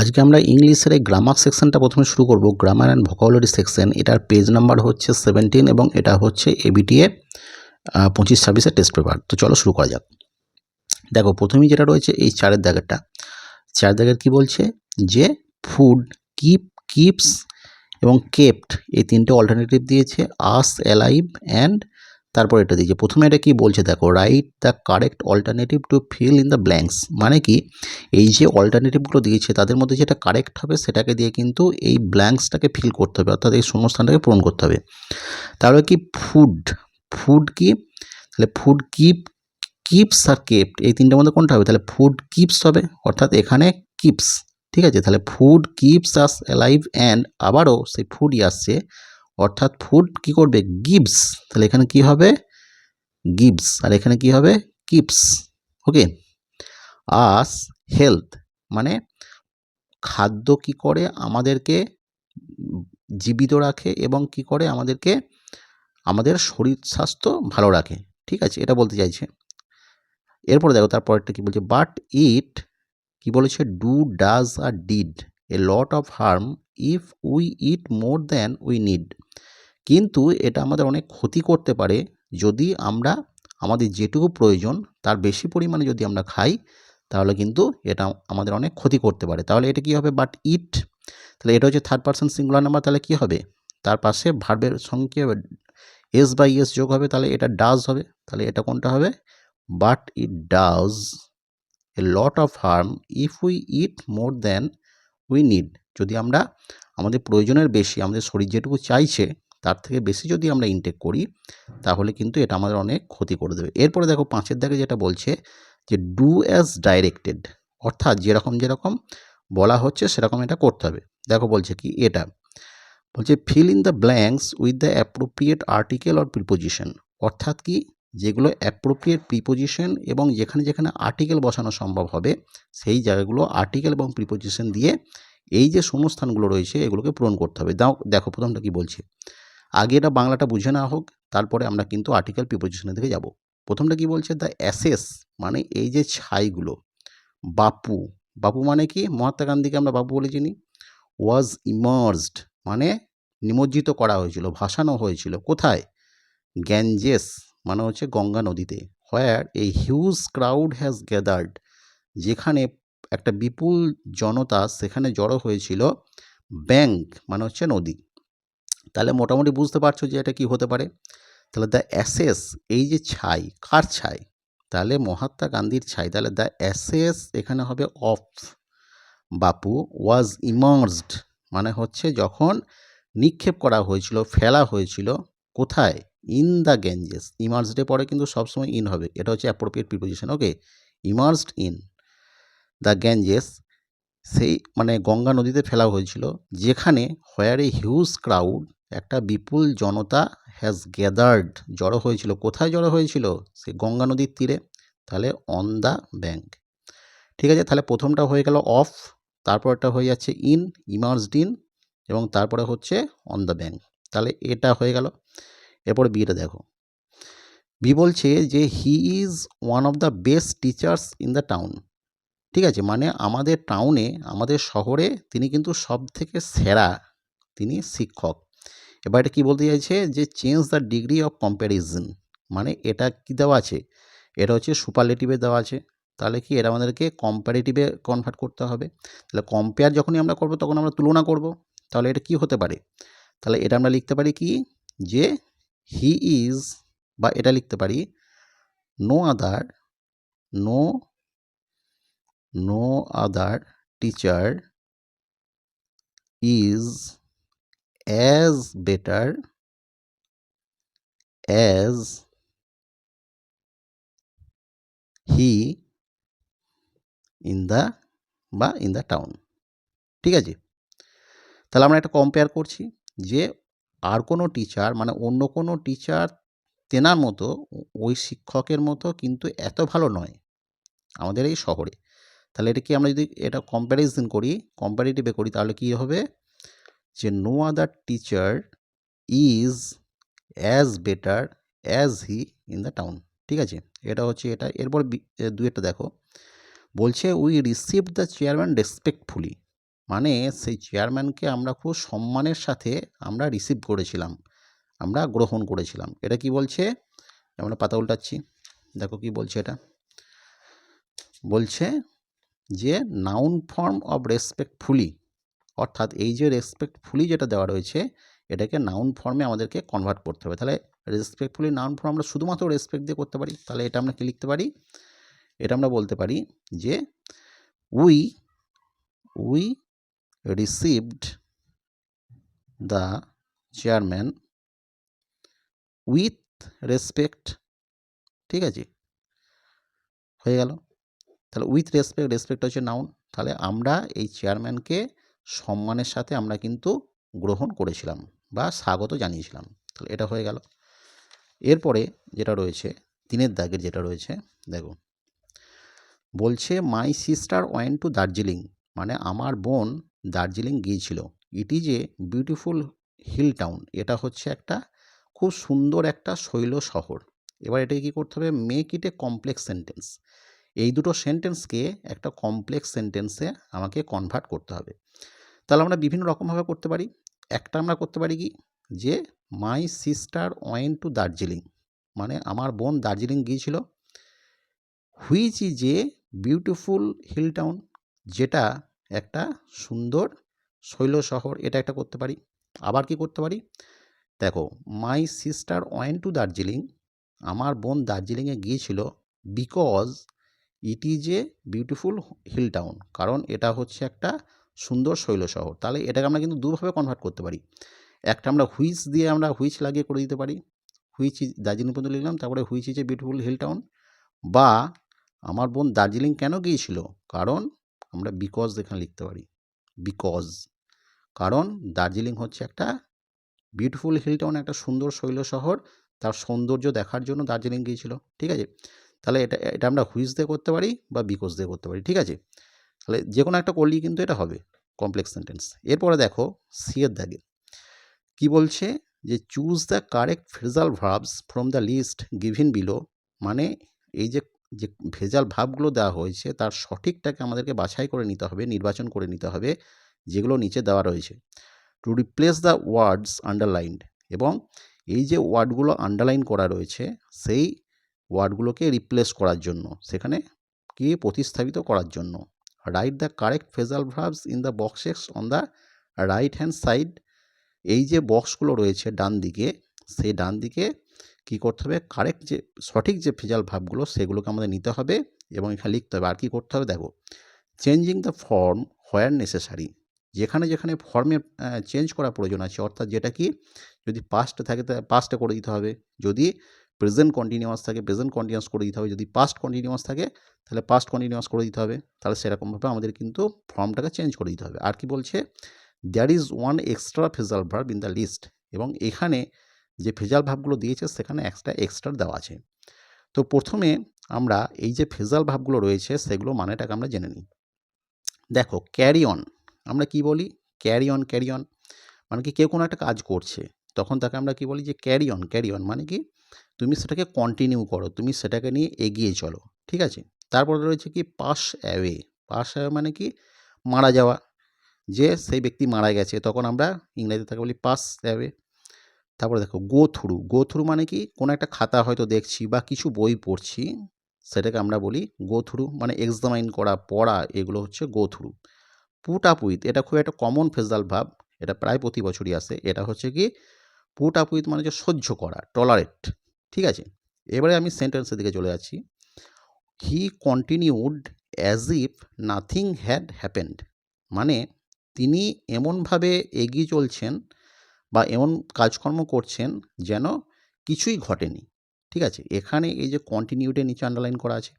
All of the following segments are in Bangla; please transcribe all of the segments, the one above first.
আজকে আমরা ইংলিশের এই গ্রামার সেকশনটা প্রথমে শুরু করব। গ্রামার অ্যান্ড ভোকাবুলারি সেকশন, এটার পেজ নাম্বার হচ্ছে 17 এবং এটা হচ্ছে এবিটিএ 25-26-এর টেস্ট পেপার। তো চলো শুরু করা যাক। দেখো প্রথমেই যেটা রয়েছে এই চারের দাগেরটা, চার দাগের কি বলছে যে ফুড, কিপস এবং কেপ্ট, এই তিনটে অল্টারনেটিভ দিয়েছে, আস, অ্যালাইভ অ্যান্ড তারপর এটা দিয়েছে। প্রথমে এটা কি বলছে দেখো, write the correct alternative to fill in the blanks. মানে কি, এই যে অল্টারনেটিভগুলো দিয়েছে তাদের মধ্যে যেটা কারেক্ট হবে সেটাকে দিয়ে কিন্তু এই ব্ল্যাঙ্কসটাকে ফিল করতে হবে, অর্থাৎ এই শূন্যস্থানটাকে পূরণ করতে হবে। তাহলে কি ফুড কি, তাহলে ফুড কিপস আর কেপ্ট, এই তিনটের মধ্যে কোনটা হবে? তাহলে ফুড কিপস হবে, অর্থাৎ এখানে কিপস। ঠিক আছে, তাহলে food keeps us alive and আবারও সেই ফুডই আসছে, অর্থাৎ ফুড কি করবে? গিভস। তাহলে এখানে কি হবে? গিভস, আর এখানে কি হবে? কিপস। ওকে। আস হেলথ, মানে খাদ্য কি করে আমাদেরকে জীবিত রাখে এবং কি করে আমাদেরকে, আমাদের শরীর স্বাস্থ্য ভালো রাখে। ঠিক আছে, এটা বলতে চাইছে। এরপরে দেখো তারপরটা কি বলছে, বাট ইট কি বলেছে, do, does or did a lot of harm if we eat more than we need. কিন্তু এটা আমাদের অনেক ক্ষতি করতে পারে যদি আমরা আমাদের যেটুকু প্রয়োজন তার বেশি পরিমাণে যদি আমরা খাই, তাহলে কিন্তু এটা আমাদের অনেক ক্ষতি করতে পারে। তাহলে এটা কি হবে? বাট ইট, তাহলে এটা হচ্ছে থার্ড পারসন সিঙ্গুলার নাম্বার, তাহলে কি হবে? তার পাশে ভার্বের সঙ্গে কী হবে? এস বাই এস যোগ হবে, তাহলে এটা ডাজ হবে। তাহলে এটা কোনটা হবে? But it does a lot of harm if we eat more than we need. যদি আমরা আমাদের প্রয়োজনের বেশি, আমাদের শরীর যেটুকু চাইছে তার থেকে বেশি যদি আমরা ইনটেক করি, তাহলে কিন্তু এটা আমাদের অনেক ক্ষতি করে দেবে। এরপরে দেখো পাঁচের দাগে যেটা বলছে যে ডু অ্যাজ ডাইরেক্টেড, অর্থাৎ যেরকম যেরকম বলা হচ্ছে সেরকম এটা করতে হবে। দেখো বলছে কি, এটা বলছে fill in the blanks with the appropriate article or preposition, অর্থাৎ কি, যেগুলো অ্যাপ্রোপ্রিয়েট প্রিপোজিশন এবং যেখানে যেখানে আর্টিকেল বসানো সম্ভব হবে সেই জায়গাগুলো আর্টিকেল এবং প্রিপোজিশন দিয়ে এই যে শূন্যস্থানগুলো রয়েছে এগুলোকে পূরণ করতে হবে। দেখো প্রথমটা কি বলছে, আগে এটা বাংলাটা বুঝে নেওয়া হোক, তারপরে আমরা কিন্তু আর্টিকেল প্রিপোজিশনের দিকে যাব। প্রথমটা কি বলছে, দ্য অ্যাসেস, মানে এই যে ছাইগুলো। বাপু, বাপু মানে কি? মহাত্মা গান্ধীকে আমরা বাপু বলে চিনি। ওয়াজ ইমার্জড, মানে নিমজ্জিত করা হয়েছিল, ভাসানো হয়েছিল। কোথায়? গ্যাঞ্জেস, মানে হচ্ছে গঙ্গা নদীতে। Where a huge crowd has gathered, যেখানে একটা বিপুল জনতা সেখানে জড়ো হয়েছিল। ব্যাঙ্ক, মানে হচ্ছে নদী। তাহলে মোটামুটি বুঝতে পারছো যে এটা কি হতে পারে। তাহলে দ্য অ্যাসেস, এই যে ছাই, কার ছাই? তাহলে মহাত্মা গান্ধীর ছাই। তাহলে দ্য অ্যাসেস এখানে হবে অফ বাপু ওয়াজ ইমার্জড, মানে হচ্ছে যখন নিক্ষেপ করা হয়েছিল, ফেলা হয়েছিল। কোথায়? In the Ganges. ইমার্জডে পরে কিন্তু সবসময় ইন হবে, এটা হচ্ছে appropriate preposition. Okay, emerged in the Ganges, সেই মানে গঙ্গা নদীতে ফেলা হয়েছিল, যেখানে হোয়ার এ হিউজ ক্রাউড, একটা বিপুল জনতা, হ্যাজ গ্যাদার্ড, জড়ো হয়েছিল। কোথায় জড়ো হয়েছিল? সেই গঙ্গা নদীর তীরে। তাহলে অন দ্য ব্যাঙ্ক। ঠিক আছে, তাহলে প্রথমটা হয়ে গেল অফ, তারপরটা হয়ে যাচ্ছে ইন, ইমার্জড ইন, এবং তারপরে হচ্ছে অন দ্য ব্যাঙ্ক। তাহলে এটা হয়ে গেল। এরপরে বিটা দেখো, বি বলছে যে he is one of the best teachers in the town. ঠিক আছে, মানে আমাদের টাউনে, আমাদের শহরে তিনি কিন্তু সব থেকে সেরা, তিনি শিক্ষক। এবার এটা কী বলতে চাইছে, যে change the degree of comparison, মানে এটা কি দেওয়া আছে? এটা হচ্ছে সুপারলেটিভে দেওয়া আছে। তাহলে কি, এটা আমাদেরকে কম্প্যারেটিভে কনভার্ট করতে হবে। তাহলে কম্পেয়ার যখনই আমরা করব তখন আমরা তুলনা করব। তাহলে এটা কি হতে পারে? তাহলে এটা আমরা লিখতে পারি কি, যে হি ইজ, বা এটা লিখতে পারি no other, no no other teacher is as better as he in the, বা ইন দ্য টাউন। ঠিক আছে, তাহলে আমরা একটা কম্পেয়ার করছি যে আর কোনো টিচার, মানে অন্য কোনো টিচার তেনার মতো, ওই শিক্ষকের মতো কিন্তু এত ভালো নয় আমাদের এই শহরে। তাহলে এটা কি, আমরা যদি এটা কম্প্যারিজন করি, কম্প্যারেটিভে করি, তাহলে কি হবে, যে no other teacher is as better as he in the town. ঠিক আছে, এটা হচ্ছে এটা। এরপর দুইটা দেখো, বলছে we received the chairman respectfully. মানে সেই চেয়ারম্যানকে আমরা খুব সম্মানের সাথে আমরা রিসিভ করেছিলাম, আমরা গ্রহণ করেছিলাম। এটা কি বলছে? আমরা পাতা উল্টাচ্ছি, দেখো কি বলছে এটা। বলছে যে নাউন ফর্ম অফ রেসপেক্টফুলি, অর্থাৎ এই যে রেসপেক্টফুলি যেটা দেওয়া রয়েছে এটাকে নাউন ফর্মে আমাদেরকে কনভার্ট করতে হবে। তাহলে রেসপেক্টফুলি নাউন ফর্ম আমরা শুধুমাত্র রেসপেক্ট দিয়ে করতে পারি। তাহলে এটা আমরা কি লিখতে পারি? এটা আমরা বলতে পারি যে we received the chairman with respect. ঠিক আছে, হয়ে গেল। তাহলে উইথ রেসপেক্ট হচ্ছে নাউন। তাহলে আমরা এই চেয়ারম্যানকে সম্মানের সাথে আমরা কিন্তু গ্রহণ করেছিলাম বা স্বাগত জানিয়েছিলাম। তাহলে এটা হয়ে গেল। এরপরে যেটা রয়েছে 3 দাগের যেটা রয়েছে, দেখো বলছে my sister went to Darjeeling, মানে আমার বোন দার্জিলিং গিয়েছিল। It is a beautiful hill town, এটা হচ্ছে একটা খুব সুন্দর একটা শৈল শহর। এবার এটাকে কী করতে হবে? Make it A complex sentence. এই দুটো সেন্টেন্সকে একটা কমপ্লেক্স সেন্টেন্সে আমাকে কনভার্ট করতে হবে। তাহলে আমরা বিভিন্ন রকমভাবে করতে পারি। একটা আমরা করতে পারি কি, যে my sister went to Darjeeling, মানে আমার বোন দার্জিলিং গিয়েছিল। Which is a beautiful hill town, যেটা একটা সুন্দর শৈল শহর, এটা একটা করতে পারি। আবার কি করতে পারি, দেখো my sister went to Darjeeling, আমার বোন দার্জিলিংয়ে গিয়েছিল because it is a beautiful hill town, কারণ এটা হচ্ছে একটা সুন্দর শৈল শহর। তাহলে এটাকে আমরা কিন্তু দুভাবে কনভার্ট করতে পারি। একটা আমরা হুইচ দিয়ে আমরা হুইচ লাগিয়ে করে দিতে পারি, হুইচ ইজ দার্জিলিং পর্যন্ত লিখলাম, তারপরে which is a beautiful hill town. বা আমার বোন দার্জিলিং কেন গিয়েছিল, কারণ আমরা বিকজ এখানে লিখতে পারি, বিকজ কারণ দার্জিলিং হচ্ছে একটা বিউটিফুল হিল টাউন, একটা সুন্দর শৈল শহর, তার সৌন্দর্য দেখার জন্য দার্জিলিং গিয়েছিল। ঠিক আছে, তাহলে এটা এটা আমরা হুইচ দিয়ে করতে পারি বা বিকজ দিয়ে করতে পারি। ঠিক আছে, তাহলে যে কোনো একটা করলেই কিন্তু এটা হবে কমপ্লেক্স সেন্টেন্স। এরপরে দেখো সি এর দাগে কি বলছে, যে choose the correct phrasal verbs from the list given below, মানে এই যে যে ভেজাল ভাবগুলো দেওয়া হয়েছে তার সঠিকটাকে আমাদেরকে বাছাই করে নিতে হবে, নির্বাচন করে নিতে হবে, যেগুলো নিচে দেওয়া রয়েছে। To replace the words underlined, এবং এই যে ওয়ার্ডগুলো আন্ডারলাইন করা রয়েছে সেই ওয়ার্ডগুলোকে রিপ্লেস করার জন্য, সেখানে কি প্রতিস্থাপিত করার জন্য। Write the correct phrasal verbs in the boxes on the right hand side, এই যে বক্সগুলো রয়েছে ডান দিকে, সেই ডান দিকে কী করতে হবে, কারেক্ট যে সঠিক যে ফ্রেজাল ভার্বগুলো সেগুলোকে আমাদের নিতে হবে এবং এখানে লিখতে হবে। আর কী করতে হবে, দেখো changing the form where necessary, যেখানে যেখানে ফর্মে চেঞ্জ করা প্রয়োজন আছে, অর্থাৎ যেটা কি যদি পাস্টে থাকে তা পাস্টে করে দিতে হবে, যদি প্রেজেন্ট কন্টিনিউয়াস থাকে প্রেজেন্ট কন্টিনিউয়াস করে দিতে হবে, যদি পাস্ট কন্টিনিউয়াস থাকে তাহলে পাস্ট কন্টিনিউয়াস করে দিতে হবে। তাহলে সেরকমভাবে আমাদের কিন্তু ফর্মটাকে চেঞ্জ করে দিতে হবে। আর কি বলছে, there is one extra phrasal verb in the list, এবং এখানে যে ফ্রেজাল ভার্বগুলো দিয়েছে সেখানে এক্সট্রা দেওয়া আছে। তো প্রথমে আমরা এই যে ফ্রেজাল ভার্বগুলো রয়েছে সেগুলো মানেটাকে আমরা জেনে নিই। দেখো ক্যারি অন, আমরা কি বলি, ক্যারি অন মানে কি কেউ কোনো একটা কাজ করছে তখন তাকে আমরা কি বলি, যে ক্যারি অন মানে কি তুমি সেটাকে কন্টিনিউ করো, তুমি সেটাকে নিয়ে এগিয়ে চলো। ঠিক আছে, তারপরে রয়েছে কি পাস অ্যাওয়ে মানে কি মারা যাওয়া, যে সেই ব্যক্তি মারা গেছে তখন আমরা ইংরেজিতে তাকে বলি পাস অ্যাওয়ে। তারপরে দেখো গো থ্রু মানে কি কোনো একটা খাতা হয়তো দেখছি বা কিছু বই পড়ছি, সেটাকে আমরা বলি গো থ্রু, মানে এক্সামাইন করা, পড়া, এগুলো হচ্ছে go through. Put up with, এটা খুব একটা কমন ফ্রেজাল ভার্ব, এটা প্রায় প্রতি বছরই আসে। এটা হচ্ছে কি পুট আপ উইথ মানে হচ্ছে সহ্য করা, টলারেট। ঠিক আছে, এবারে আমি সেন্টেন্সের দিকে চলে যাচ্ছি। হি continued as if nothing had happened, মানে তিনি এমনভাবে এগিয়ে চলছেন বা এমন কাজকর্ম করছেন যেন কিছুই ঘটেনি। ঠিক আছে, এখানে এই যে কন্টিনিউডের নিচে আন্ডারলাইন করা আছে,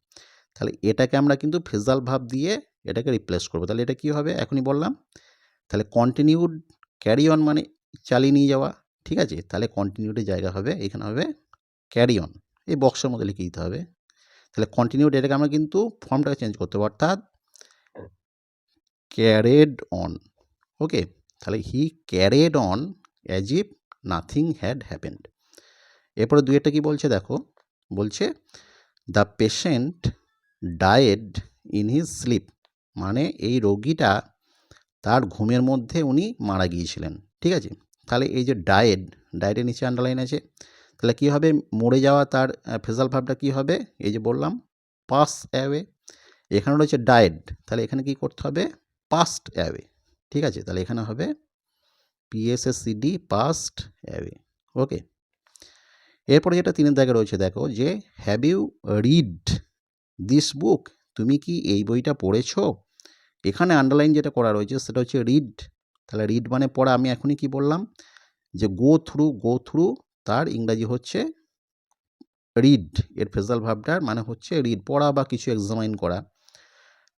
তাহলে এটাকে আমরা কিন্তু ফ্রেজাল ভার্ব দিয়ে এটাকে রিপ্লেস করবো। তাহলে এটা কী হবে, এখনই বললাম। তাহলে কন্টিনিউড ক্যারি অন মানে চালিয়ে নিয়ে যাওয়া। ঠিক আছে, তাহলে কন্টিনিউডের জায়গা হবে এখানে হবে ক্যারি অন, এই বক্সের মধ্যে লিখে দিতে হবে। তাহলে কন্টিনিউড এটাকে আমরা কিন্তু ফর্মটাকে চেঞ্জ করতে হবে, অর্থাৎ ক্যারেড অন। ওকে, তাহলে he carried on as if nothing had happened. এরপরে দুইটা কি বলছে, দেখো বলছে the patient died in his sleep, মানে এই রোগীটা তার ঘুমের মধ্যে উনি মারা গিয়েছিলেন। ঠিক আছে? তাহলে এই যে ডায়েডের নিচে আন্ডারলাইন আছে, তাহলে কী হবে, মরে যাওয়া তার ফ্রেজাল ভার্বটা কী হবে, এই যে বললাম পাস অ্যাওয়ে। এখানে রয়েছে ডায়েড, তাহলে এখানে কি করতে হবে, পাস্ট অ্যাওয়ে। ঠিক আছে? তাহলে এখানে হবে পিএসএসিডি, পাস্ট অ্যাওয়ে। ওকে, এরপরে যেটা 3 দাগে রয়েছে দেখো যে have you read this book, তুমি কি এই বইটা পড়েছো? এখানে আন্ডারলাইন যেটা করা রয়েছে সেটা হচ্ছে রিড। তাহলে রিড মানে পড়া। আমি এখনই কি বললাম যে গো থ্রু, তার ইংরাজি হচ্ছে রিড। এর ফ্রেজাল ভার্বটার মানে হচ্ছে রিড, পড়া বা কিছু এক্সামাইন করা।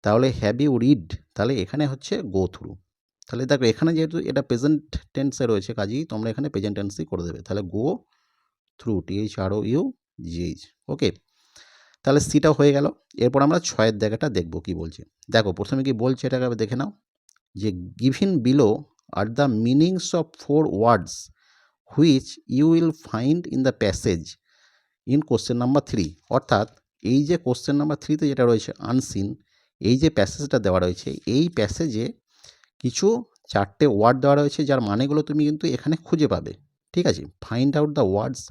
তাহলে হ্যাভ ইউ রিড, তাহলে এখানে হচ্ছে গো থ্রু। তাহলে দেখো এখানে যেহেতু এটা প্রেজেন্ট টেন্সে রয়েছে, কাজেই তোমরা এখানে প্রেজেন্ট টেন্সই করে দেবে। তাহলে গো থ্রু, THROUGH। ওকে, তাহলে সিটা হয়ে গেল। এরপর আমরা 6 জায়গাটা দেখব কি বলছে। দেখো প্রথমে কি বলছে এটাকে দেখে নাও, যে given below are the meanings of 4 words which you will find in the passage in question number 3। অর্থাৎ এই যে কোশ্চেন নাম্বার 3তে যেটা রয়েছে আনসিন, এই যে প্যাসেজটা দেওয়া রয়েছে, এই প্যাসেজে কিছু 4টে ওয়ার্ড দেওয়া রয়েছে যার মানেগুলো তুমি কিন্তু এখানে খুঁজে পাবে। ঠিক আছে? ফাইন্ড আউট দ্য ওয়ার্ডস,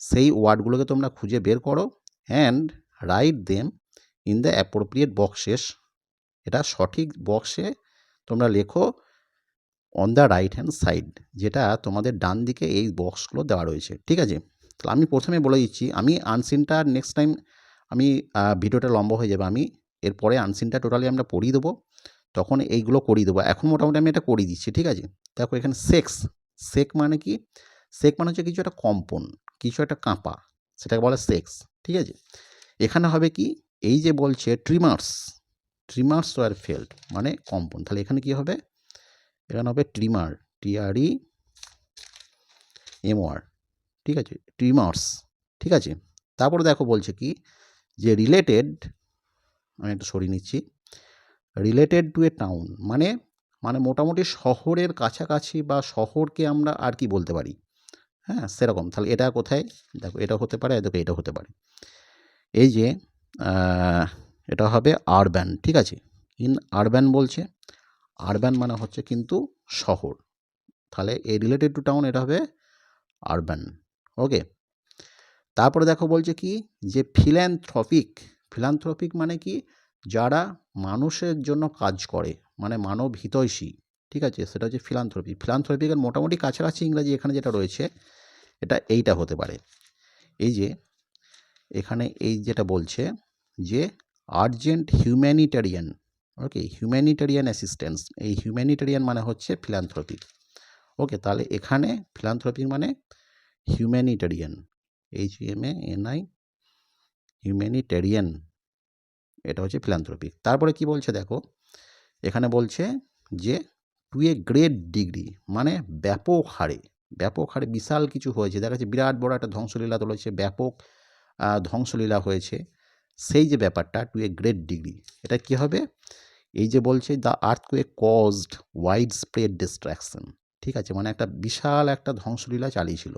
সেই ওয়ার্ডগুলোকে তোমরা খুঁজে বের করো, and write them in the appropriate boxes. এটা সঠিক বক্সে তোমরা লেখো on the right hand side, যেটা তোমাদের ডান দিকে এই বক্সগুলো দেওয়া রয়েছে। ঠিক আছে? তাহলে আমি প্রথমে বলে দিচ্ছি, আমি আনসিনটা নেক্সট টাইম আমি ভিডিওটা লম্বা হয়ে যাবে, আমি এরপরে আনসিনটা টোটালি আমরা পড়িয়ে দেবো, তখন এইগুলো করিয়ে দেবো। এখন মোটামুটি আমি এটা করিয়ে দিচ্ছি। ঠিক আছে? দেখো এখানে সেক মানে কি, সেক মানে হচ্ছে কিছু একটা কম্পন, কিছু একটা কাঁপা, সেটাকে বলে সেক্স। ঠিক আছে? এখানে হবে কি, এই যে বলছে ট্রিমার্স ওয়ার ফেল্ড মানে কম্পন, তাহলে এখানে কি হবে, এখানে হবে ট্রিমার, TREMOR। ঠিক আছে? ট্রিমার্স। ঠিক আছে? তারপরে দেখো বলছে কি, যে রিলেটেড, আমি একটু সরিয়ে নিচ্ছি, রিলেটেড টু এ টাউন মানে মোটামুটি শহরের কাছাকাছি, বা শহরকে আমরা আর কি বলতে পারি, হ্যাঁ সেরকম। তাহলে এটা কোথায়, দেখো এটা হতে পারে, দেখো এটা হতে পারে, এই যে এটা হবে আরবান। ঠিক আছে? ইন আরবান বলছে, আরবান মানে হচ্ছে কিন্তু শহর, তাহলে এই রিলেটেড টু টাউন এটা হবে আরবান। ওকে, তারপরে দেখো বলছে কি, যে ফিলান্থ্রপিক মানে কি, যারা মানুষের জন্য কাজ করে, মানে মানব হিতৈষী। ঠিক আছে? সেটা হচ্ছে ফিলান্থ্রপিকের মোটামুটি কাছাকাছি ইংরাজি এখানে যেটা রয়েছে, এটা এইটা হতে পারে। এই যে এখানে এই যেটা বলছে যে আর্জেন্ট হিউম্যানিটেরিয়ান, ওকে, হিউম্যানিটেরিয়ান অ্যাসিস্ট্যান্স, এই হিউম্যানিটেরিয়ান মানে হচ্ছে ফিলান্থ্রপিক। ওকে, তাহলে এখানে ফিলান্থ্রপিক মানে হিউম্যানিটেরিয়ান, HUMANI, হিউম্যানিটেরিয়ান, এটা হচ্ছে ফিলান্থ্রপিক। তারপরে কি বলছে দেখো, এখানে বলছে যে টু এ গ্রেট ডিগ্রি মানে ব্যাপক হারে বিশাল কিছু হয়েছে, দেখা যাচ্ছে বিরাট বড় একটা ধ্বংসলীলা চলেছে, ব্যাপক ধ্বংসলীলা হয়েছে, সেই যে ব্যাপারটা টু এ গ্রেট ডিগ্রি, এটা কি হবে, এই যে বলছে the earthquake caused widespread destruction. ঠিক আছে? মানে একটা বিশাল একটা ধ্বংসলীলা চালিয়েছিল।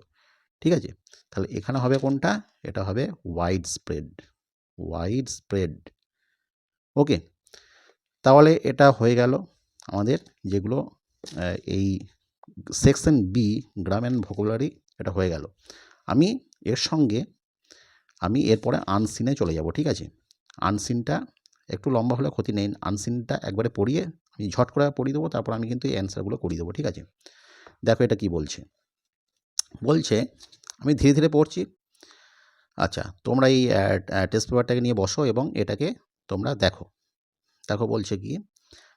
ঠিক আছে? তাহলে এখানে হবে কোনটা, এটা হবে ওয়াইড স্প্রেড। ওকে, তাহলে এটা হয়ে গেল আমাদের যেগুলো এই section B grammar and vocabulary, এটা হয়ে গেল। আমি এর সঙ্গে এরপরে আনসিনে চলে যাব। ঠিক আছে? আনসিনটা একটু লম্বা হলে ক্ষতি নেই, আনসিনটা একবারে পড়িয়ে আমি ঝট করে পড়িয়ে দেবো, তারপর আমি কিন্তু এই অ্যান্সারগুলো করিয়ে দেবো। ঠিক আছে? দেখো এটা কি বলছে, আমি ধীরে ধীরে পড়ছি। আচ্ছা, তোমরা এই টেস্ট পেপারটাকে নিয়ে বসো এবং এটাকে তোমরা দেখো। বলছে কি,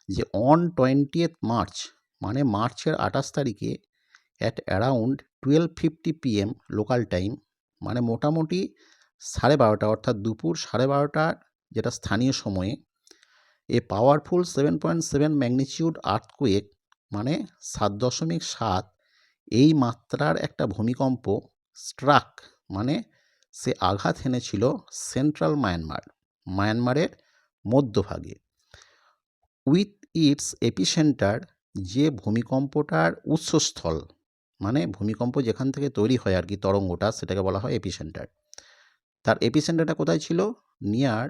যে অন 20th মার্চ মানে মার্চের 28 তারিখে at around 12:50 PM local time, মানে মোটামুটি 12:30, অর্থাৎ দুপুর 12:30টার যেটা স্থানীয় সময়ে, এ পাওয়ারফুল 7.7 ম্যাগনিটিউড আর্থকুয়েক মানে 7.7 এই মাত্রার একটা ভূমিকম্প স্ট্রাক মানে সে আঘাত হেনেছিল সেন্ট্রাল মায়ানমারের মধ্যভাগে, উইথ ইটস এপিসেন্টার, যে ভূমিকম্পটার উৎসস্থল মানে ভূমিকম্প যেখান থেকে তৈরি হয় আর কি তরঙ্গটা, সেটাকে বলা হয় এপিসেন্টার। তার এপিসেন্টারটা কোথায় ছিল, নিয়ার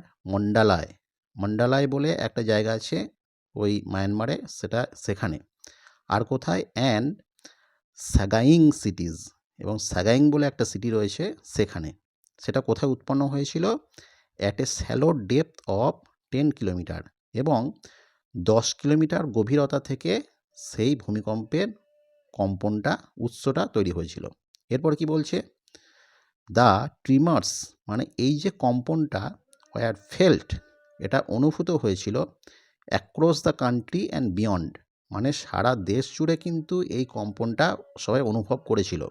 মন্ডালায় বলে একটা জায়গা আছে ওই মায়ানমারে সেখানে। আর কোথায়? অ্যান্ড সাগাইং সিটিজ, এবং সাগাইং বলে একটা সিটি রয়েছে সেখানে। সেটা কোথায় উৎপন্ন হয়েছিল? At a shallow depth of 10 kilometre, এবং 10 কিলোমিটার গভীরতা থেকে সেই ভূমিকম্পের কম্পনটা, উৎসটা তৈরি হয়েছিল। এরপর কি বলছে? দ্য ট্রিমার্স, মানে এই যে কম্পনটা ওয়ার ফেল্ট, এটা অনুভূত হয়েছিল across the country and beyond, মানে সারা দেশ জুড়ে কিন্তু এই কম্পনটা সবাই অনুভব করেছিল।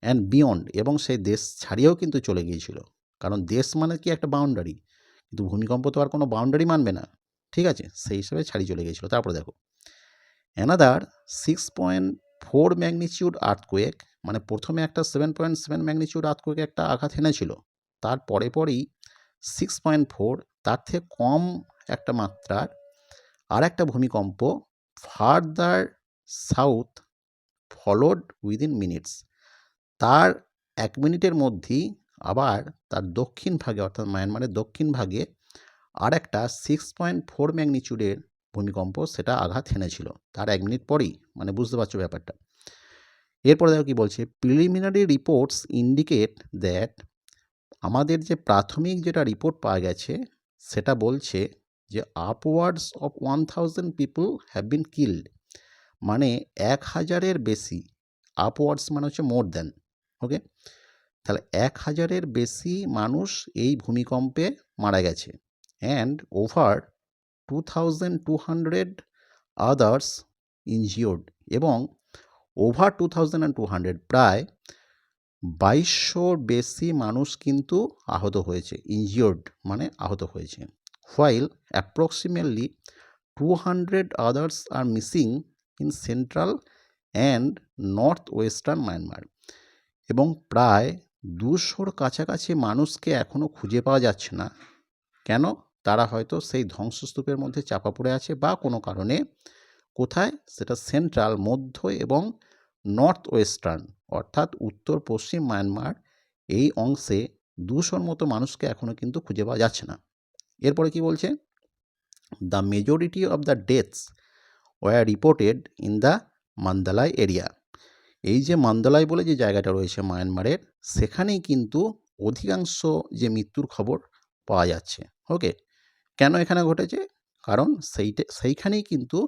অ্যান্ড বিয়ন্ড, এবং সেই দেশ ছাড়িয়েও কিন্তু চলে গিয়েছিল, কারণ দেশ মানে কি একটা বাউন্ডারি, কিন্তু ভূমিকম্প তো আর কোনো বাউন্ডারি মানবে না, ঠিক আছে, সেই হিসেবে ছাড়িয়ে চলে গিয়েছিল। তারপরে দেখো, অ্যানাদার 6.4 ম্যাগনিচিউড আর্থকোয়েক, মানে প্রথমে একটা 7.7 ম্যাগনিচিউড আর্থকোয়েক একটা আঘাত এনেছিল, তার পরেই 6.4, তার থেকে কম একটা মাত্রার আর একটা ভূমিকম্প further south followed within minutes, তার 1 মিনিটের মধ্যেই আবার তার দক্ষিণ ভাগে, অর্থাৎ মায়ানমারের দক্ষিণ ভাগে আর একটা 6.4 ম্যাগনিচিউডের ভূমিকম্প সেটা আঘাত হেনেছিল তার 1 মিনিট পরেই, মানে বুঝতে পারছো ব্যাপারটা। এরপরে দেখো কি বলছে, প্রিলিমিনারি রিপোর্টস ইন্ডিকেট দ্যাট, আমাদের যে প্রাথমিক যেটা রিপোর্ট পাওয়া গেছে সেটা বলছে যে upwards of 1000 people have been killed, মানে 1000-এর বেশি, আপওয়ার্ডস মানে হচ্ছে মোর দ্যান, ওকে, তাহলে 1000-এর বেশি মানুষ এই ভূমিকম্পে মারা গেছে। অ্যান্ড ওভার 2200 আদার্স ইনজিওর্ড, এবং ওভার 2200, প্রায় 2200-র বেশি মানুষ কিন্তু আহত হয়েছে, ইনজিওর্ড মানে আহত হয়েছে। While approximately 200 others are missing in central and north western Myanmar, এবং প্রায় 200-র কাছাকাছি মানুষকে এখনও খুঁজে পাওয়া যাচ্ছে না। কেন? তারা হয়তো সেই ধ্বংসস্তূপের মধ্যে চাপা পড়ে আছে, বা কোনো কারণে, কোথায়? সেটা সেন্ট্রাল, মধ্য এবং নর্থ ওয়েস্টার্ন, অর্থাৎ উত্তর পশ্চিম মায়ানমার এই অংশে 200-র মতো মানুষকে এখনও কিন্তু খুঁজে পাওয়া যাচ্ছে না। এরপরে কি বলছে? The majority of the deaths were reported in the Mandalay area, এই যে মান্দালাই বলে যে জায়গাটা রয়েছে মায়ানমারের, সেখানেই কিন্তু অধিকাংশ যে মৃত্যুর খবর পাওয়া যাচ্ছে। ওকে, কেন এখানে ঘটেছে? কারণ সেইখানেই কিন্তু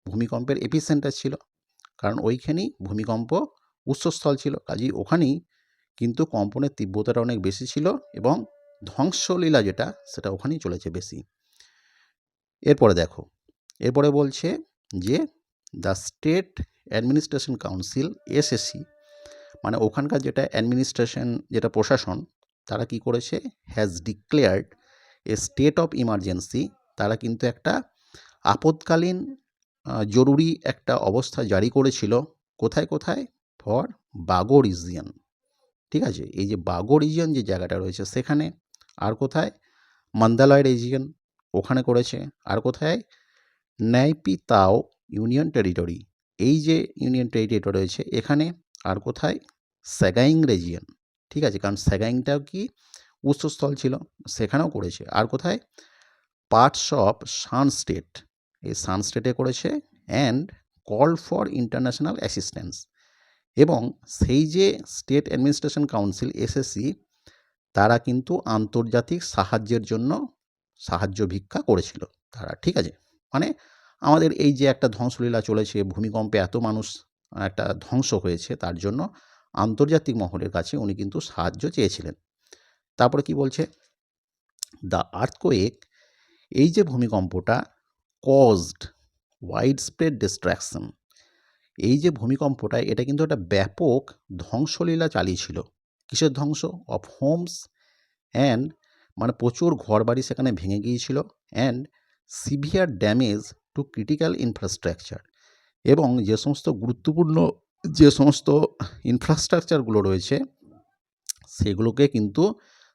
ভূমিকম্পের এপিসেন্টার ছিল, কারণ ওইখানেই ভূমিকম্প উৎসস্থল ছিল, কাজেই ওখানেই কিন্তু কম্পনের তীব্রতাটা অনেক বেশি ছিল, এবং ধ্বংসলীলা যেটা সেটা ওখানেই চলেছে বেশি। এরপরে দেখো, এরপরে বলছে যে the state administration council, SSC, মানে ওখানকার যেটা অ্যাডমিনিস্ট্রেশন, যেটা প্রশাসন, তারা কি করেছে? Has declared a state of emergency, তারা কিন্তু একটা আপদকালীন জরুরি একটা অবস্থা জারি করেছিল। কোথায় কোথায়? ফর বাগো রিজিয়ন, ঠিক আছে, এই যে বাগো রিজিয়ন যে জায়গাটা রয়েছে সেখানে, আর কোথায়? মান্দালয় রিজিয়ন, ওখানে করেছে, আর কোথায়? নাইপিতাও ইউনিয়ন টেরিটরি, এই যে ইউনিয়ন টেরিটরি রয়েছে এখানে, আর কোথায়? সাগাইং রিজিয়ন, ঠিক আছে, কারণ সাগাইংটাও কি উৎসস্থল ছিল, সেখানেও করেছে। আর কোথায়? পার্টস অফ সান স্টেট, এই সান স্টেটে করেছে। And call for international assistance, এবং সেই যে স্টেট অ্যাডমিনিস্ট্রেশন কাউন্সিল, এসএসসি, তারা কিন্তু আন্তর্জাতিক সাহায্যের জন্য সাহায্য ভিক্ষা করেছিল তারা, ঠিক আছে, মানে আমাদের এই যে একটা ধ্বংসলীলা চলেছে, ভূমিকম্পে এত মানুষ একটা ধ্বংস হয়েছে, তার জন্য আন্তর্জাতিক মহলের কাছে উনি কিন্তু সাহায্য চেয়েছিলেন। তারপরে কি বলছে? দ্য আর্থকোয়েক, এই যে ভূমিকম্পটা কজড ওয়াইড স্প্রেড ডিস্ট্রাকশন, এই যে ভূমিকম্পটা, এটা কিন্তু একটা ব্যাপক ধ্বংসলীলা চালিয়েছিল। কিসের ধ্বংস? অফ হোমস অ্যান্ড, মানে প্রচুর ঘরবাড়ি সেখানে ভেঙে গিয়েছিল। And severe damage to critical infrastructure, এবং যে সমস্ত গুরুত্বপূর্ণ যে সমস্ত ইনফ্রাস্ট্রাকচারগুলো রয়েছে সেগুলোকে কিন্তু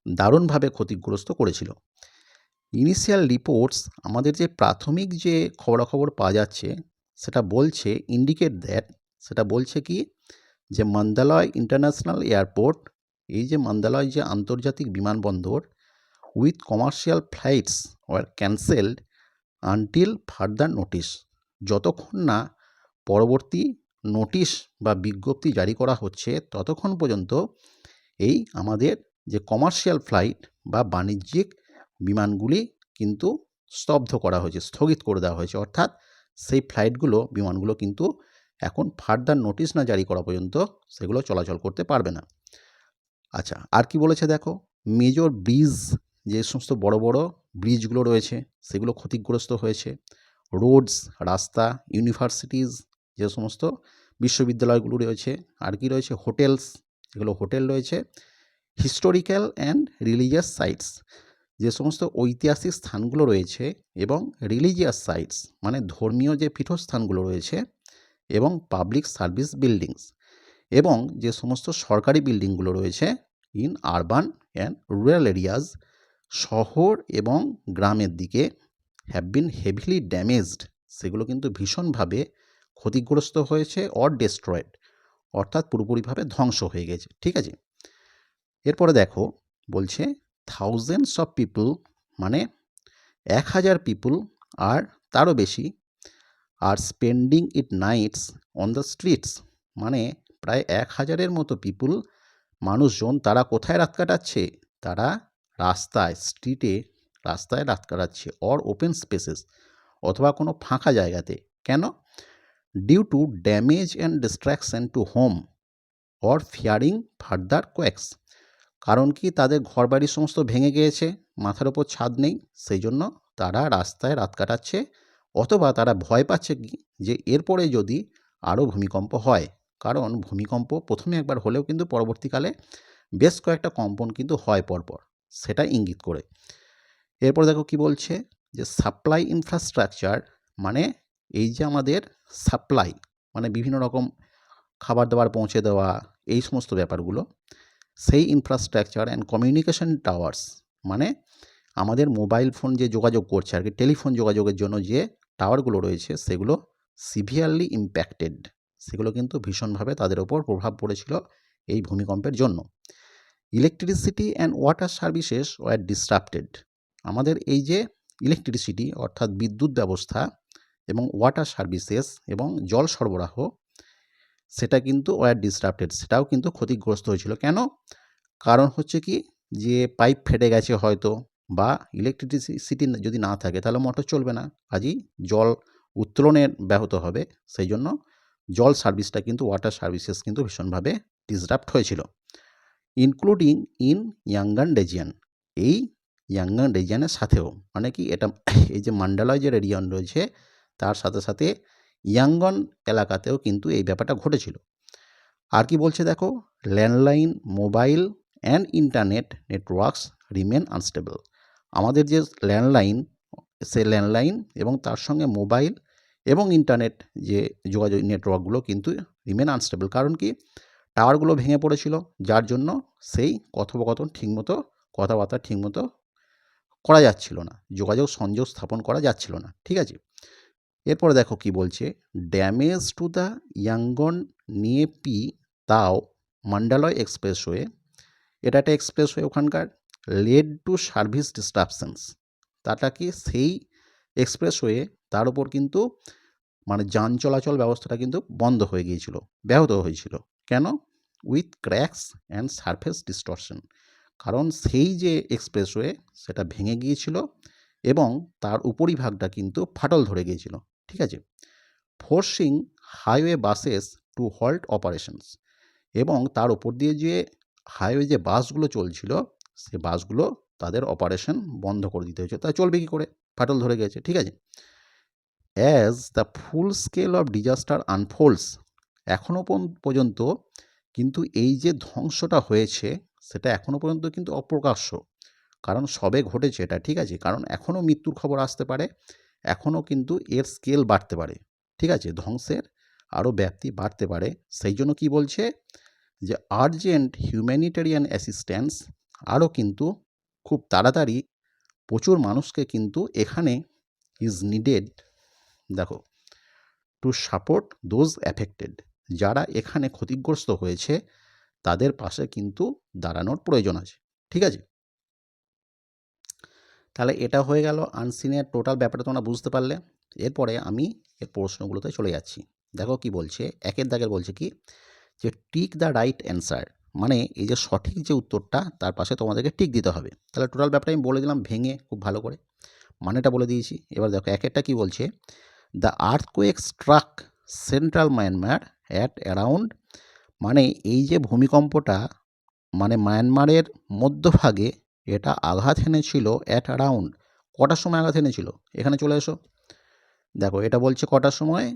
দারুণভাবে ক্ষতিগ্রস্ত করেছিল। ইনিশিয়াল রিপোর্টস, আমাদের যে প্রাথমিক যে খবরাখবর পাওয়া যাচ্ছে সেটা বলছে, ইন্ডিকেট দ্যাট, সেটা বলছে কি, যে মান্দালয় ইন্টারন্যাশনাল এয়ারপোর্ট, এই যে মান্দালয় যে আন্তর্জাতিক বিমানবন্দর, with commercial flights were cancelled until further notice, যতক্ষণ না পরবর্তী নোটিশ বা বিজ্ঞপ্তি জারি করা হচ্ছে ততক্ষণ পর্যন্ত এই আমাদের যে কমার্শিয়াল ফ্লাইট বা বাণিজ্যিক বিমানগুলি কিন্তু স্তব্ধ করা হয়েছে, স্থগিত করে দেওয়া হয়েছে। অর্থাৎ সেই বিমানগুলো কিন্তু এখন ফার্দার নোটিশ না জারি করা পর্যন্ত সেগুলো চলাচল করতে পারবে না। আচ্ছা, আর কি বলেছে দেখো, মেজর ব্রিজ, যে সমস্ত বড় বড় ব্রিজগুলো রয়েছে সেগুলো ক্ষতিগ্রস্ত হয়েছে। রোডস, রাস্তা, ইউনিভার্সিটিজ, যে সমস্ত বিশ্ববিদ্যালয়গুলো রয়েছে, আর কি রয়েছে, হোটেলস, যেগুলো হোটেল রয়েছে, হিস্টোরিক্যাল অ্যান্ড রিলিজিয়াস সাইটস, যে সমস্ত ঐতিহাসিক স্থানগুলো রয়েছে, এবং রিলিজিয়াস সাইটস মানে ধর্মীয় যে পীঠস্থানগুলো রয়েছে, এবং পাবলিক সার্ভিস বিল্ডিংস, এবং যে সমস্ত সরকারি বিল্ডিংগুলো রয়েছে in urban and rural areas, শহর এবং গ্রামের দিকে, হ্যাভ বিন হেভিলি ড্যামেজড, সেগুলো কিন্তু ভীষণভাবে ক্ষতিগ্রস্ত হয়েছে, অর ডেস্ট্রয়েড, অর্থাৎ পুরোপুরিভাবে ধ্বংস হয়ে গেছে। ঠিক আছে, এরপরে দেখো বলছে থাউজেন্ডস অফ পিপল, মানে 1000 পিপল আর তারও বেশি, আর spending eight nights on the streets, মানে প্রায় 1000-এর মতো পিপুল, মানুষজন, তারা কোথায় রাত কাটাচ্ছে, তারা রাস্তায়, স্ট্রিটে, রাস্তায় রাত কাটাচ্ছে, অর ওপেন স্পেসেস, অথবা কোনো ফাঁকা জায়গাতে। কেন? Due to damage and destruction to home or fearing further quakes, কারণ কি, তাদের ঘরবাড়ির সমস্ত ভেঙে গিয়েছে, মাথার ওপর ছাদ নেই, সেই জন্য তারা রাস্তায় রাত কাটাচ্ছে, অথবা তারা ভয় পাচ্ছে কি যে এরপরে যদি আরও ভূমিকম্প হয়, কারণ ভূমিকম্প প্রথমে একবার হলেও কিন্তু পরবর্তীকালে বেশ কয়েকটা কম্পন কিন্তু হয় পরপর, সেটা ইঙ্গিত করে। এরপর দেখো কি বলছে, যে সাপ্লাই ইনফ্রাস্ট্রাকচার, মানে এই যে আমাদের সাপ্লাই, মানে বিভিন্ন রকম খাবার দাবার পৌঁছে দেওয়া, এই সমস্ত ব্যাপারগুলো, সেই ইনফ্রাস্ট্রাকচার অ্যান্ড কমিউনিকেশন টাওয়ার্স, মানে আমাদের মোবাইল ফোন যে যোগাযোগ করছে আর কি, টেলিফোন যোগাযোগের জন্য যে টাওয়ারগুলো রয়েছে, সেগুলো সিভিয়ারলি ইম্প্যাক্টেড, সেগুলো কিন্তু ভীষণভাবে তাদের ওপর প্রভাব পড়েছিল এই ভূমিকম্পের জন্য। Electricity and water services were disrupted, আমাদের এই যে ইলেকট্রিসিটি অর্থাৎ বিদ্যুৎ ব্যবস্থা, এবং ওয়াটার সার্ভিসেস এবং জল সরবরাহ, সেটা কিন্তু ওয়ার ডিসরাপ্টেড, সেটাও কিন্তু ক্ষতিগ্রস্ত হয়েছিল। কেন? কারণ হচ্ছে কি, যে পাইপ ফেটে গেছে হয়তো, বা ইলেকট্রিসিটি যদি না থাকে তাহলে মোটর চলবে না, কাজেই জল উত্তোলনের ব্যাহত হবে, সেই জন্য জল সার্ভিসটা কিন্তু, ওয়াটার সার্ভিসেস কিন্তু ভীষণভাবে ডিসরাপ্ট হয়েছিল। ইনক্লুডিং ইন ইয়াঙ্গান রিজিয়ন, এই ইয়াঙ্গান রিজিয়নের সাথেও, মানে কি, এটা এই যে মান্ডালয় যে রিজিয়ন রয়েছে তার সাথে সাথে ইয়াঙ্গন এলাকাতেও কিন্তু এই ব্যাপারটা ঘটেছিল। আর কি বলছে দেখো, landline, mobile and internet networks remain unstable, আমাদের যে ল্যান্ডলাইন, সে ল্যান্ডলাইন এবং তার সঙ্গে মোবাইল এবং ইন্টারনেট যে যোগাযোগ নেটওয়ার্কগুলো কিন্তু রিমেন আনস্টেবল, কারণ কি, টাওয়ারগুলো ভেঙে পড়েছিল, যার জন্য সেই কথোপকথন ঠিকমতো, কথাবার্তা ঠিকমতো করা যাচ্ছিল না, যোগাযোগ সংযোগ স্থাপন করা যাচ্ছিল না। ঠিক আছে, এরপরে দেখো কি বলছে, ড্যামেজ টু দ্য ইয়াঙ্গন নিয়েপি তাও মান্ডালয় এক্সপ্রেসওয়ে, এটা একটা এক্সপ্রেসওয়ে ওখানকার, লেড টু সার্ভিস ডিস্ট্রাকশনস, তাটা কি, সেই এক্সপ্রেসওয়ে তার উপর কিন্তু মানে যান চলাচল ব্যবস্থাটা কিন্তু বন্ধ হয়ে গিয়েছিল, ব্যাহত হয়েছিল। কেন? With cracks and surface distortion, কারণ সেই যে এক্সপ্রেসওয়ে সেটা ভেঙে গিয়েছিল এবং তার উপরিভাগটা কিন্তু ফাটল ধরে গিয়েছিল। ঠিক আছে, forcing highway buses to halt operations, এবং তার উপর দিয়ে যে হাইওয়ে যে বাসগুলো চলছিল, সে বাসগুলো তাদের অপারেশন বন্ধ করে দিতে হয়েছে, তা চলবে কী করে, ফাটল ধরে গেছে। ঠিক আছে, as the full scale of disaster আনফোল্ডস, এখনও পর্যন্ত কিন্তু এই যে ধ্বংসটা হয়েছে সেটা এখনও পর্যন্ত কিন্তু অপ্রকাশ্য, কারণ সবে ঘটেছে এটা। ঠিক আছে, কারণ এখনও মৃত্যুর খবর আসতে পারে, এখনও কিন্তু এর স্কেল বাড়তে পারে। ঠিক আছে, ধ্বংসের আরও ব্যাপ্তি বাড়তে পারে। সেই জন্য কি বলছে, যে আর্জেন্ট হিউম্যানিটেরিয়ান অ্যাসিস্ট্যান্স, আরও কিন্তু খুব তাড়াতাড়ি প্রচুর মানুষকে কিন্তু এখানে ইজ নিডেড, দেখো, টু সাপোর্ট দোজ অ্যাফেক্টেড, যারা এখানে ক্ষতিগ্রস্ত হয়েছে তাদের পাশে কিন্তু দাঁড়ানোর প্রয়োজন আছে। ঠিক আছে, তাহলে এটা হয়ে গেল আনসিনের টোটাল ব্যাপারটা তোমরা বুঝতে পারলে। এরপরে আমি এর প্রশ্নগুলোতে চলে যাচ্ছি। দেখো কি বলছে, একের দাগের বলছে কি যে টিক দ্য রাইট অ্যান্সার, মানে এই যে সঠিক যে উত্তরটা তার পাশে তোমাদেরকে টিক দিতে হবে। তাহলে টোটাল ব্যাপারটা আমি বলে দিলাম ভেঙে খুব ভালো করে, মানেটা বলে দিয়েছি। এবার দেখো একেরটা কি বলছে, the earthquake struck central Myanmar at around, মানে এই যে ভূমিকম্পটা মানে মায়ানমারের মধ্যভাগে এটা আঘাত এনেছিল অ্যাট অ্যারাউন্ড, কটার সময় আঘাত এনেছিল, এখানে চলে এসো। দেখো এটা বলছে কটার সময়,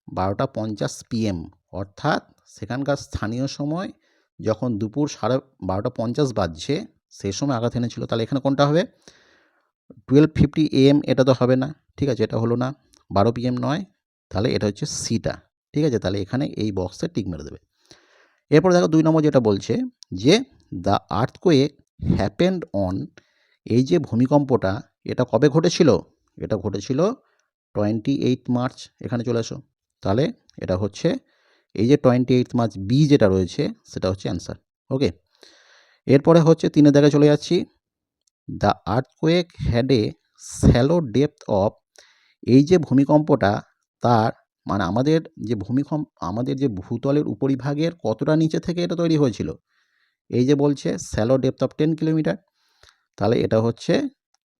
12:50 PM, অর্থাৎ সেখানকার স্থানীয় সময় যখন দুপুর 12:50 বাজছে সেই সময় আঘাত এনেছিল। তাহলে এখানে কোনটা হবে, 12:50 AM, এটা তো হবে না, ঠিক আছে, এটা হলো না, 12 PM নয়, তাহলে এটা হচ্ছে সিটা, ঠিক আছে। তাহলে এখানে এই বক্সে টিক মেরে দেবে। এরপর দেখো 2 নম্বর যেটা বলছে যে দ্য আর্থকোয়েক হ্যাপেন্ড অন, এই যে ভূমিকম্পটা এটা কবে ঘটেছিল, এটা ঘটেছিল 28 মার্চ, এখানে চলে এসো। তাহলে এটা হচ্ছে এই যে 28 মার্চ বি যেটা রয়েছে সেটা হচ্ছে অ্যান্সার। ওকে, এরপরে হচ্ছে 3 দাগে চলে যাচ্ছি, the earthquake had a shallow depth of, এই যে ভূমিকম্পটা তার মানে আমাদের যে ভূতলের উপরিভাগের কতটা নিচে থেকে এটা তৈরি হয়েছিল, এই যে বলছে শ্যালো ডেপথ অফ 10 কিলোমিটার, তাহলে এটা হচ্ছে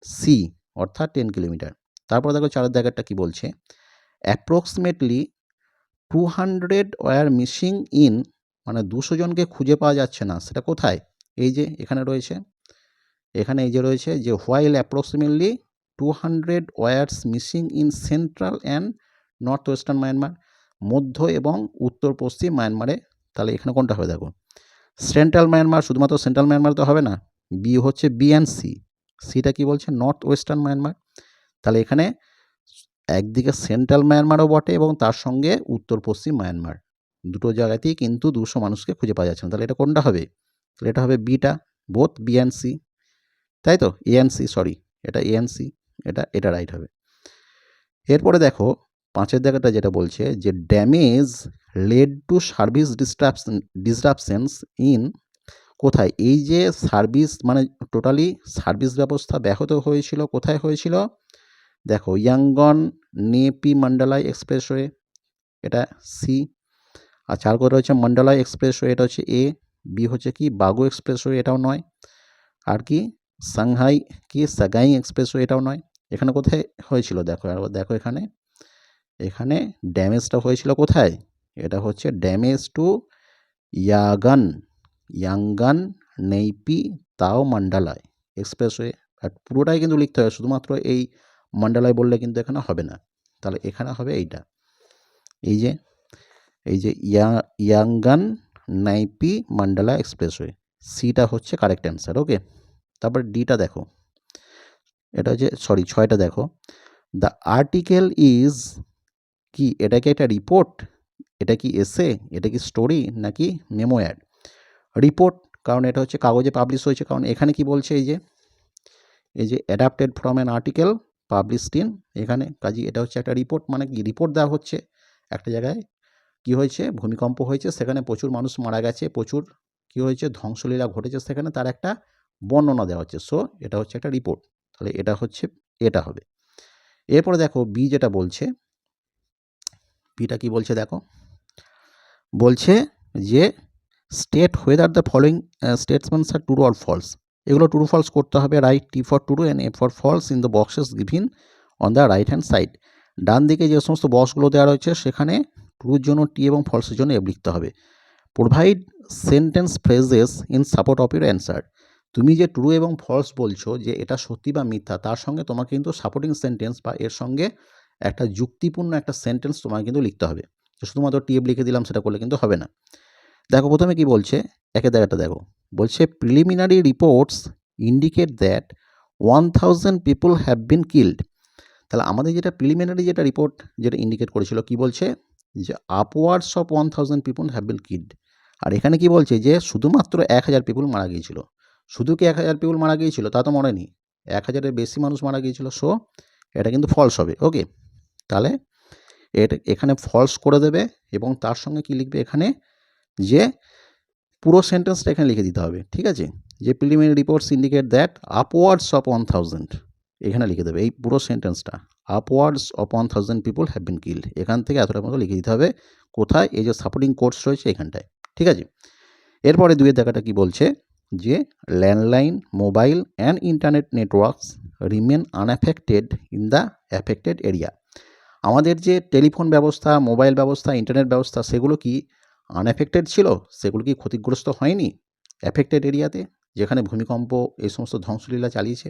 সি, অর্থাৎ 10 কিলোমিটার। তারপর দেখো 4 জায়গাটা কি বলছে, অ্যাপ্রক্সিমেটলি 200 ওয়ার মিসিং ইন, মানে 200 জনকে খুঁজে পাওয়া যাচ্ছে না, সেটা কোথায়, এই যে এখানে রয়েছে, এখানে এই যে রয়েছে যে while approximately 200 were missing in central and north western Myanmar, মধ্য এবং উত্তর পশ্চিম মায়ানমারে। তাহলে এখানে কোনটা হবে দেখো, সেন্ট্রাল মায়ানমার, শুধুমাত্র সেন্ট্রাল মায়ানমার তো হবে না, বি হচ্ছে বি অ্যান্ড সি, সিটা কি বলছে নর্থ ওয়েস্টার্ন মায়ানমার। তাহলে এখানে একদিকে সেন্ট্রাল মায়ানমারও বটে এবং তার সঙ্গে উত্তর পশ্চিম মায়ানমার, দুটো জায়গাতেই কিন্তু 200 মানুষকে খুঁজে পাওয়া যাচ্ছে না। তাহলে এটা কোনটা হবে, তাহলে এটা হবে বিটা, বোথ বি অ্যান্ড সি, তাই তো, এএনসি, সরি এটা এএনসি, এটা রাইট হবে। এরপরে দেখো 5 জায়গাটা যেটা বলছে যে damage led to service disruptions in, কোথায়, এই যে সার্ভিস মানে টোটালি সার্ভিস ব্যবস্থা ব্যাহত হয়েছিল, কোথায় হয়েছিল, দেখো ইয়াঙ্গন নেপি মন্ডলাই এক্সপ্রেসওয়ে, এটা সি। আর 4 করে রয়েছে মন্ডলাই এক্সপ্রেসওয়ে, এটা হচ্ছে এ। বি হচ্ছে কি বাগো এক্সপ্রেসওয়ে, এটাও নয়। আর কি সাংহাই কি সাগাই এক্সপ্রেসওয়ে, এটাও নয়। এখানে কোথায় হয়েছিল দেখো, আর দেখো এখানে এখানে ড্যামেজটা হয়েছিল কোথায়, এটা হচ্ছে ড্যামেজ টু ইয়াঙ্গান নেইপি তাও মন্ডালায় এক্সপ্রেসওয়ে। আর পুরোটাই কিন্তু লিখতে হবে, শুধুমাত্র এই মন্ডালায় বললে কিন্তু এখানে হবে না। তাহলে এখানে হবে এইটা, এই যে ইয়াঙ্গান নাইপি মন্ডালা এক্সপ্রেসওয়ে, সিটা হচ্ছে কারেক্ট অ্যান্সার। ওকে, তারপর ডিটা দেখো, এটা হচ্ছে 6টা দেখো, দ্য আর্টিকেল ইজ কি, এটা কি একটা রিপোর্ট, এটা কি এসে, এটা কি স্টোরি নাকি মেমোয়ার, রিপোর্ট, কারণ এটা হচ্ছে কাগজে পাবলিশ হয়েছে, কারণ এখানে কি বলছে এই যে adapted from an article published in, এখানে কাজী এটা হচ্ছে একটা রিপোর্ট, মানে কি রিপোর্ট দেওয়া হচ্ছে একটা জায়গায় কি হয়েছে, ভূমিকম্প হয়েছে, সেখানে প্রচুর মানুষ মারা গেছে, প্রচুর কি হয়েছে ধ্বংসলীলা ঘটেছে সেখানে, তার একটা বর্ণনা দেওয়া হচ্ছে, সো এটা হচ্ছে একটা রিপোর্ট। তাহলে এটা হচ্ছে এটা হবে। এরপরে দেখো বি যেটা বলছে, বিটা কি বলছে দেখো, বলছে যে state whether the following statements are true or false, এগুলো ট্রু ফলস করতে হবে, write T for true and F for false in the boxes given on the right hand side, ডান দিকে যে সমস্ত বক্সগুলো দেওয়া রয়েছে সেখানে ট্রুর জন্য টি এবং ফলসের জন্য এফ লিখতে হবে। Provide sentence phrases in support of your answer, তুমি যে ট্রু এবং ফলস বলছো যে এটা সত্যি বা মিথ্যা, তার সঙ্গে তোমাকে কিন্তু সাপোর্টিং সেন্টেন্স বা এর সঙ্গে একটা যুক্তিপূর্ণ একটা সেন্টেন্স তোমাকে কিন্তু লিখতে হবে, শুধুমাত্র টিএফ লিখে দিলাম সেটা করলে কিন্তু হবে না। দেখো প্রথমে কি বলছে, একের জায়গাটা দেখো, বলছে preliminary reports indicate that 1000 people have been killed, তাহলে আমাদের যেটা প্রিলিমিনারি যেটা রিপোর্ট যেটা ইন্ডিকেট করেছিল কি বলছে যে upwards of 1000 people have been killed, আর এখানে কি বলছে যে শুধুমাত্র 1000 পিপল মারা গিয়েছিল, শুধু কি 1000 পিপল মারা গিয়েছিল তা তো মরেনি, 1000-এর বেশি মানুষ মারা গিয়েছিল, সো এটা কিন্তু ফলস হবে। ওকে, তাহলে এটা এখানে ফলস করে দেবে এবং তার সঙ্গে কি লিখবে এখানে, যে পুরো সেন্টেন্সটা এখানে লিখে দিতে হবে, ঠিক আছে, যে preliminary reports indicate that upwards of 1000, এখানে লিখে দেবে এই পুরো সেন্টেন্সটা, upwards of 1000 people have been killed, এখান থেকে এতটা মতো লিখে দিতে হবে। কোথায়? এই যে সাপোর্টিং কোর্স রয়েছে এখানটায়, ঠিক আছে। এরপরে দুইয়ের দেখাটা কি বলছে, যে landline mobile and internet networks remain unaffected in the affected area. আমাদের যে টেলিফোন ব্যবস্থা, মোবাইল ব্যবস্থা, ইন্টারনেট ব্যবস্থা, সেগুলো কি আনএফেক্টেড ছিল? সেগুলো কি ক্ষতিগ্রস্ত হয়নি অ্যাফেক্টেড এরিয়াতে, যেখানে ভূমিকম্প এই সমস্ত ধ্বংসলীলা চালিয়েছে?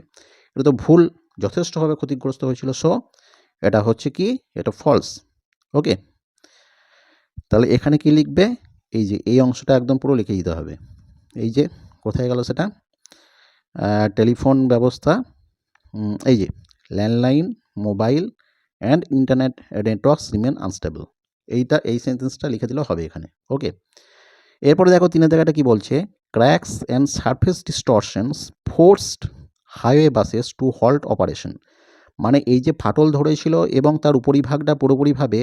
এটা তো ভুল, যথেষ্টভাবে ক্ষতিগ্রস্ত হয়েছিল। সো এটা হচ্ছে কি, এটা ফলস। ওকে, তাহলে এখানে কি লিখবে, এই যে এই অংশটা একদম পুরো লিখে দিতে হবে। এই যে কোথায় গেল সেটা, টেলিফোন ব্যবস্থা, এই যে landline mobile and internet networks remain unstable, এই সেন্টেন্সটা লিখে দিলেও হবে এখানে। ওকে, এরপরে দেখো তিনের জায়গাটা কি বলছে, cracks and surface distortions forced highway buses to halt operation. মানে এই যে ফাটল ধরেছিল এবং তার উপরিভাগটা পুরোপুরিভাবে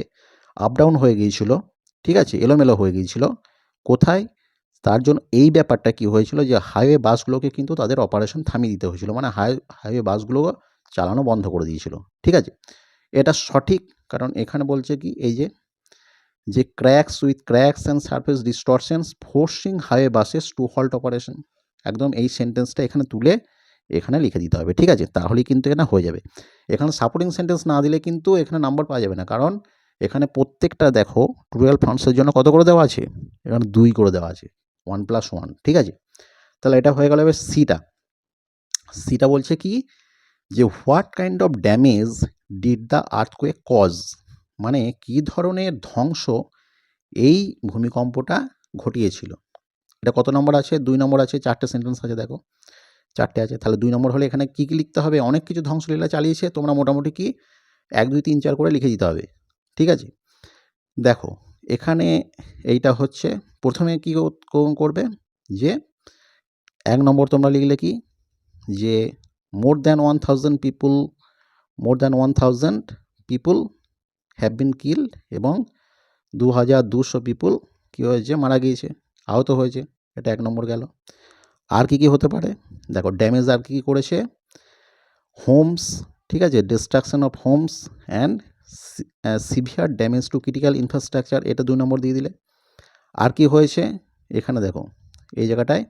আপ ডাউন হয়ে গিয়েছিল, ঠিক আছে, এলোমেলো হয়ে গিয়েছিল। কোথায়? তার জন্য এই ব্যাপারটা কি হয়েছিল, যে হাইওয়ে বাসগুলোকে কিন্তু তাদের অপারেশন থামিয়ে দিতে হয়েছিল, মানে হাইওয়ে বাসগুলো চালানো বন্ধ করে দিয়েছিল, ঠিক আছে। এটা সঠিক, কারণ এখানে বলছে কি, এই যে cracks and surface distortions forcing highway buses to halt operation, একদম এই সেন্টেন্সটা এখানে তুলে এখানে লিখে দিতে হবে, ঠিক আছে, তাহলেই কিন্তু এখানে হয়ে যাবে। এখানে সাপোর্টিং সেন্টেন্স না দিলে কিন্তু এখানে নাম্বার পাওয়া যাবে না, কারণ এখানে প্রত্যেকটা দেখো ট্রুয়াল ফাংশনের জন্য কত করে দেওয়া আছে, এখানে 2 করে দেওয়া আছে, 1+1, ঠিক আছে। তাহলে এটা হয়ে গেল। এবার সিটা বলছে কি, যে what kind of damage did the earthquake cause, মানে কি ধরনের ধ্বংস এই ভূমিকম্পটা ঘটিয়েছিল। এটা কত নম্বর আছে? 2 নম্বর আছে, 4টে সেন্টেন্স আছে, দেখো 4টে আছে। তাহলে 2 নম্বর হলে এখানে কি লিখতে হবে, অনেক কিছু ধ্বংসলীলা চালিয়েছে, তোমরা মোটামুটি কি 1 2 3 4 করে লিখে দিতে হবে, ঠিক আছে। দেখো এখানে এইটা হচ্ছে, প্রথমে কি করবে, যে 1 নম্বর তোমরা লিখলে কি, যে more than 1000 people have been killed, এবং 2200 পিপল কী হয়েছে, মারা গিয়েছে, আহত হয়েছে। এটা 1 নম্বর গেল। আর কি হতে পারে, দেখো ড্যামেজ আর কি করেছে, হোমস, ঠিক আছে, destruction of Holmes and severe damage to critical infrastructure, এটা 2 নম্বর দিয়ে দিলে। আর কি হয়েছে, এখানে দেখো এই জায়গাটায়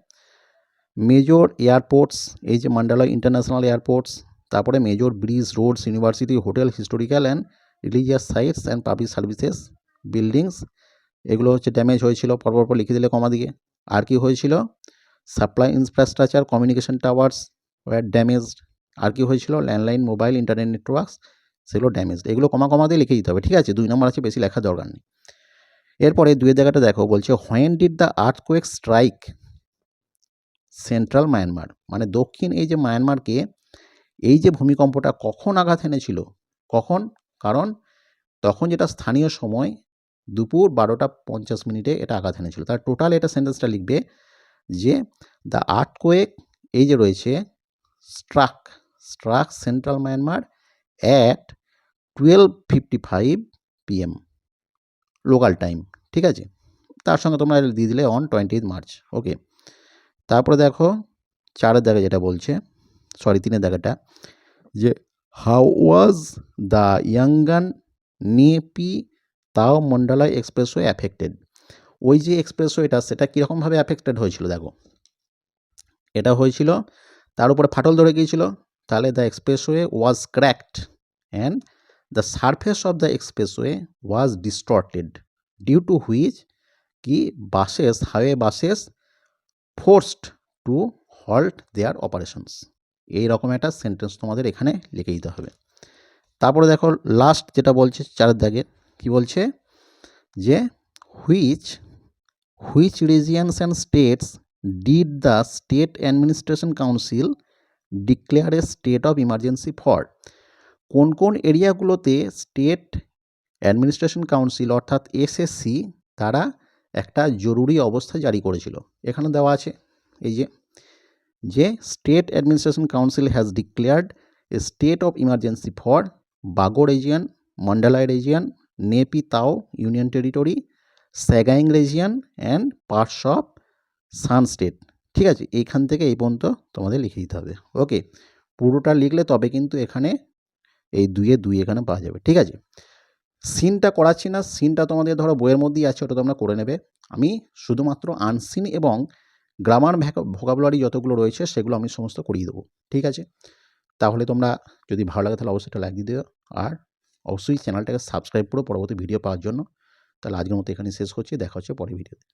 মেজর এয়ারপোর্টস, এই যে মান্ডালা ইন্টারন্যাশনাল এয়ারপোর্টস, তারপরে major bridge, roads, university, hotel, historical and religious sites and public services buildings, এগুলো হচ্ছে ড্যামেজ হয়েছিল, পরপর লিখে দিলে কমা দিয়ে। আর কি হয়েছিল, supply infrastructure, communication towers were damaged. আর কি হয়েছিল, ল্যান্ডলাইন মোবাইল ইন্টারনেট নেটওয়ার্কস, সেগুলো ড্যামেজড। এগুলো কমা দিয়ে লিখে দিতে হবে, ঠিক আছে। 2 নম্বর আছে, বেশি লেখার দরকার নেই। এরপরে 2 জায়গাটা দেখো, বলছে when did the earthquake strike central Myanmar, মানে দক্ষিণ এই যে মায়ানমারকে এই যে ভূমিকম্পটা কখন আঘাত এনেছিল, কখন, কারণ তখন যেটা স্থানীয় সময় দুপুর 12:50 এটা আঘাত এনেছিল। তার টোটাল এটা সেন্টেন্সটা লিখবে, যে দ্য আর্থকুয়েক, এই যে রয়েছে, struck central Myanmar at 12:55 PM local time, ঠিক আছে। তার সঙ্গে তোমরা দিয়ে দিলে অন 20 মার্চ। ওকে, তারপরে দেখো 4 জায়গায় যেটা বলছে, 3 জায়গাটা, যে হাউ ওয়াজ দ্য ইয়াঙ্গান নেপি তাও মন্ডালা এক্সপ্রেসওয়ে অ্যাফেক্টেড, ওই যে এক্সপ্রেসওয়েটা সেটা কীরকমভাবে অ্যাফেক্টেড হয়েছিল, দেখো এটা হয়েছিল তার উপরে ফাটল ধরে গিয়েছিল, তাহলে the expressway was cracked and the surface of the expressway was distorted due to which কি highway buses forced to halt their operations. এইরকম একটা সেন্টেন্স তোমাদের এখানে লিখে দিতে হবে। তারপরে দেখো লাস্ট যেটা বলছে 4 দাগে, কি বলছে, যে which regions and states did the state administration council declare A state of emergency for, কোন কোন এরিয়াগুলোতে স্টেট অ্যাডমিনিস্ট্রেশন কাউন্সিল অর্থাৎ এসএসসি তারা একটা জরুরি অবস্থা জারি করেছিল। এখানে দেওয়া আছে, এই যে state administration council has declared a state of emergency for Bago region, Mandalay region, Naypyidaw union territory, Sagaing region and parts of Shan state, ঠিক আছে। এইখান থেকে এই পর্যন্ত তোমাদের লিখে দিতে হবে। ওকে, পুরোটা লিখলে তবে কিন্তু এখানে এই 2 এ 2 এখানে পাওয়া যাবে। ঠিক আছে? সিনটা করাচ্ছি না, সিনটা তোমাদের ধরো বইয়ের মধ্যেই আছে, ওটা তোমরা করে নেবে। আমি শুধুমাত্র আনসিন এবং গ্রামার ভোকাবুলারি যতগুলো রয়েছে সেগুলো আমি সমস্ত করিয়ে দেবো। ঠিক আছে? তাহলে তোমরা যদি ভালো লাগে তাহলে অবশ্যই একটা লাইক দিয়ে দিও। আর অবশ্যই চ্যানেলটাকে সাবস্ক্রাইব করো পরবর্তী ভিডিও পাওয়ার জন্য। তাহলে আজকের মতো এখানেই শেষ করছি। দেখা হচ্ছে পরের ভিডিওতে।